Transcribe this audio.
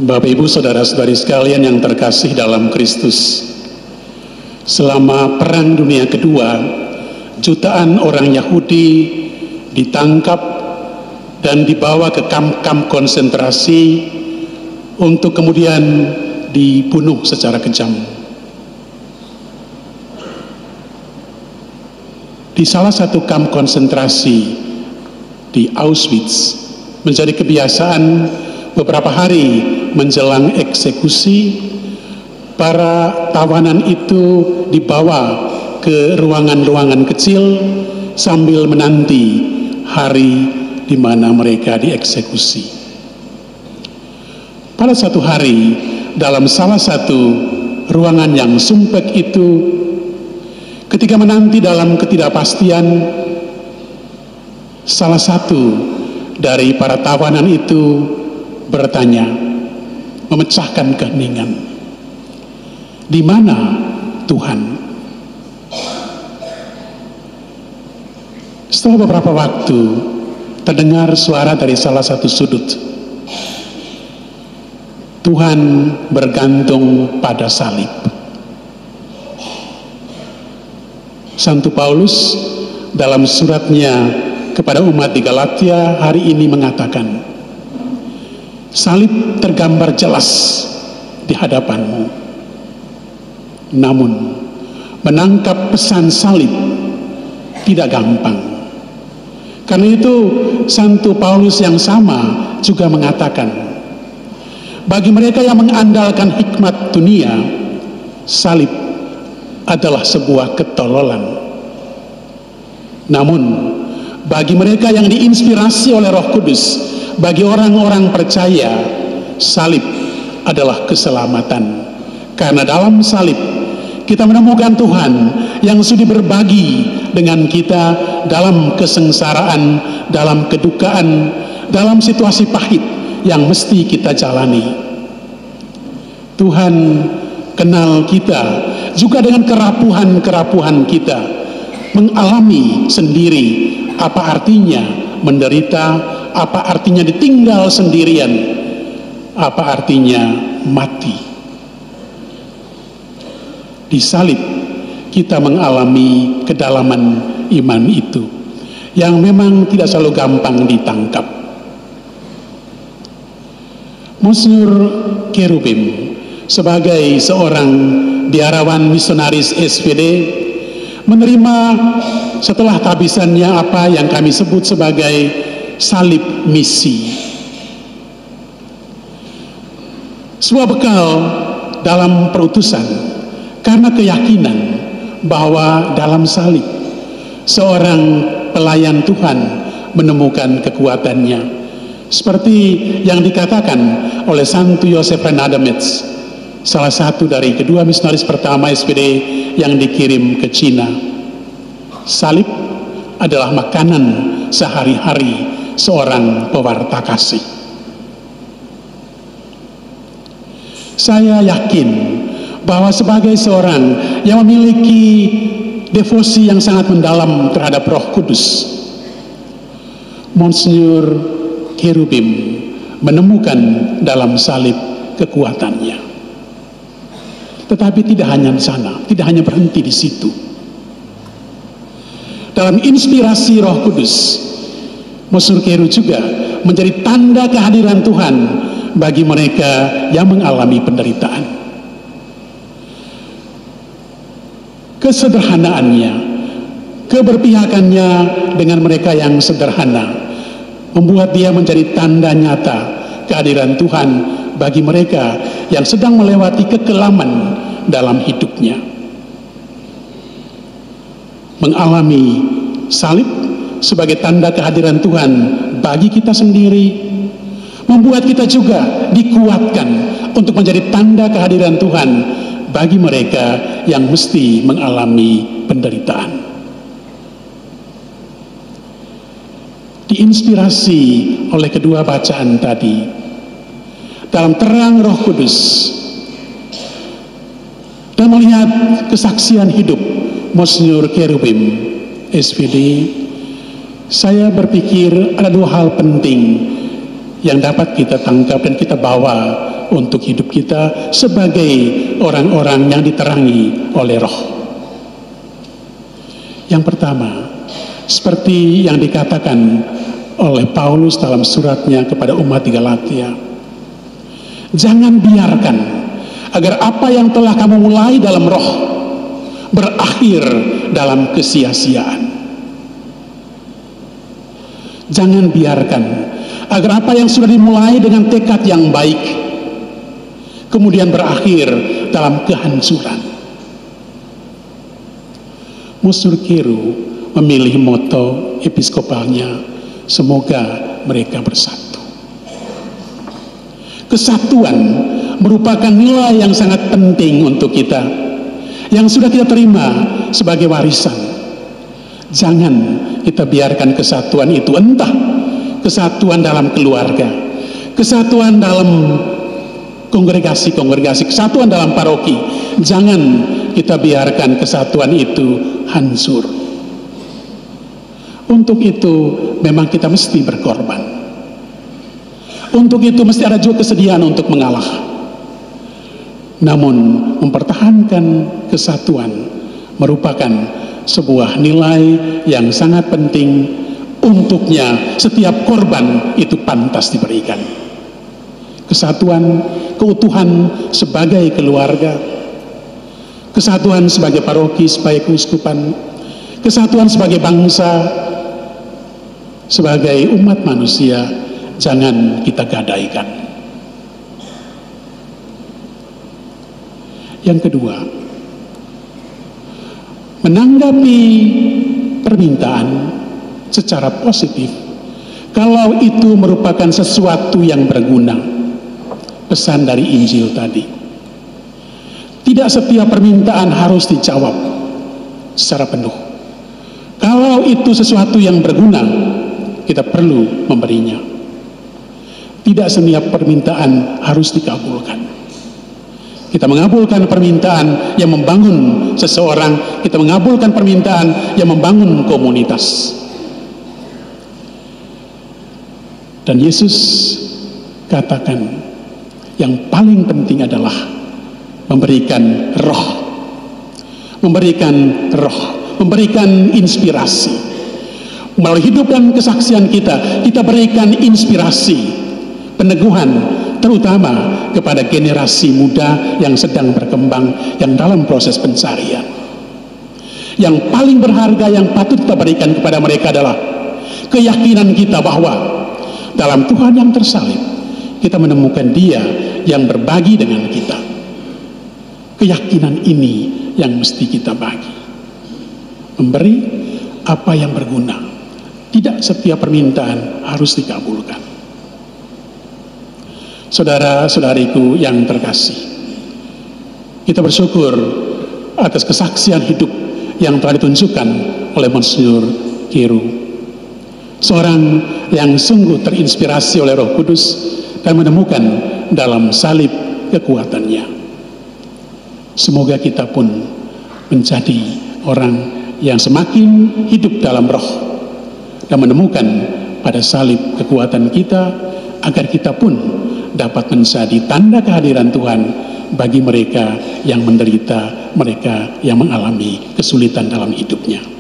Bapak, Ibu, saudara-saudari sekalian yang terkasih dalam Kristus, selama Perang Dunia Kedua, jutaan orang Yahudi ditangkap dan dibawa ke kamp-kamp konsentrasi untuk kemudian dibunuh secara kejam. Di salah satu kamp konsentrasi di Auschwitz, menjadi kebiasaan beberapa hari menjelang eksekusi, para tawanan itu dibawa ke ruangan-ruangan kecil sambil menanti hari di mana mereka dieksekusi. Pada satu hari, dalam salah satu ruangan yang sumpek itu, ketika menanti dalam ketidakpastian, salah satu dari para tawanan itu bertanya, memecahkan keheningan, "Di mana Tuhan?" Setelah beberapa waktu, terdengar suara dari salah satu sudut, "Tuhan bergantung pada salib." Santo Paulus dalam suratnya kepada umat di Galatia hari ini mengatakan, salib tergambar jelas di hadapanmu. Namun, menangkap pesan salib tidak gampang. Karena itu, Santo Paulus yang sama juga mengatakan, bagi mereka yang mengandalkan hikmat dunia, salib adalah sebuah ketololan. Namun, bagi mereka yang diinspirasi oleh Roh Kudus, bagi orang-orang percaya, salib adalah keselamatan. Karena dalam salib kita menemukan Tuhan yang sudi berbagi dengan kita dalam kesengsaraan, dalam kedukaan, dalam situasi pahit yang mesti kita jalani. Tuhan kenal kita juga dengan kerapuhan-kerapuhan kita, mengalami sendiri apa artinya menderita, apa artinya ditinggal sendirian, apa artinya mati. Di salib kita mengalami kedalaman iman itu yang memang tidak selalu gampang ditangkap. Monsignor Cherubim sebagai seorang biarawan misionaris SPD menerima setelah tabisannya apa yang kami sebut sebagai salib misi, sebuah bekal dalam perutusan, karena keyakinan bahwa dalam salib seorang pelayan Tuhan menemukan kekuatannya, seperti yang dikatakan oleh Santo Yosef Renademets, salah satu dari kedua misionaris pertama SPD yang dikirim ke Cina. Salib adalah makanan sehari-hari seorang pewarta kasih. Saya yakin bahwa sebagai seorang yang memiliki devosi yang sangat mendalam terhadap Roh Kudus, Monsignor Cherubim menemukan dalam salib kekuatannya. Tetapi tidak hanya di sana, tidak hanya berhenti di situ. Dalam inspirasi Roh Kudus, Monsignor Cherubim juga menjadi tanda kehadiran Tuhan bagi mereka yang mengalami penderitaan. Kesederhanaannya, keberpihakannya dengan mereka yang sederhana, membuat dia menjadi tanda nyata kehadiran Tuhan bagi mereka yang sedang melewati kekelaman dalam hidupnya. Mengalami salib sebagai tanda kehadiran Tuhan bagi kita sendiri, membuat kita juga dikuatkan untuk menjadi tanda kehadiran Tuhan bagi mereka yang mesti mengalami penderitaan. Diinspirasi oleh kedua bacaan tadi, dalam terang Roh Kudus, dan melihat kesaksian hidup Monsignor Cherubim SPD, saya berpikir ada dua hal penting yang dapat kita tangkap dan kita bawa untuk hidup kita sebagai orang-orang yang diterangi oleh Roh. Yang pertama, seperti yang dikatakan oleh Paulus dalam suratnya kepada umat di Galatia, jangan biarkan agar apa yang telah kamu mulai dalam Roh berakhir dalam kesia-siaan. Jangan biarkan agar apa yang sudah dimulai dengan tekad yang baik kemudian berakhir dalam kehancuran. Monsinyur Kiru memilih moto episkopalnya, semoga mereka bersatu. Kesatuan merupakan nilai yang sangat penting untuk kita, yang sudah kita terima sebagai warisan. Jangan kita biarkan kesatuan itu, entah kesatuan dalam keluarga, kesatuan dalam kongregasi-kongregasi, kesatuan dalam paroki. Jangan kita biarkan kesatuan itu hancur. Untuk itu memang kita mesti berkorban. Untuk itu mesti ada juga kesediaan untuk mengalah. Namun mempertahankan kesatuan merupakan sebuah nilai yang sangat penting. Untuknya setiap korban itu pantas diberikan. Kesatuan, keutuhan sebagai keluarga, kesatuan sebagai paroki, sebagai keuskupan, kesatuan sebagai bangsa, sebagai umat manusia, jangan kita gadaikan. Yang kedua, menanggapi permintaan secara positif kalau itu merupakan sesuatu yang berguna. Pesan dari Injil tadi, tidak setiap permintaan harus dijawab secara penuh. Kalau itu sesuatu yang berguna, kita perlu memberinya. Tidak setiap permintaan harus dikabulkan. Kita mengabulkan permintaan yang membangun seseorang, kita mengabulkan permintaan yang membangun komunitas. Dan Yesus katakan yang paling penting adalah memberikan roh, memberikan inspirasi. Melalui hidup dan kesaksian kita, kita berikan inspirasi, peneguhan, terutama kepada generasi muda yang sedang berkembang, yang dalam proses pencarian. Yang paling berharga yang patut kita berikan kepada mereka adalah keyakinan kita bahwa dalam Tuhan yang tersalib, kita menemukan Dia yang berbagi dengan kita. Keyakinan ini yang mesti kita bagi. Memberi apa yang berguna. Tidak setiap permintaan harus dikabulkan. Saudara-saudariku yang terkasih, kita bersyukur atas kesaksian hidup yang telah ditunjukkan oleh Monsinyur Kiru, seorang yang sungguh terinspirasi oleh Roh Kudus dan menemukan dalam salib kekuatannya. Semoga kita pun menjadi orang yang semakin hidup dalam roh dan menemukan pada salib kekuatan kita, agar kita pun dapat menjadi tanda kehadiran Tuhan bagi mereka yang menderita, mereka yang mengalami kesulitan dalam hidupnya.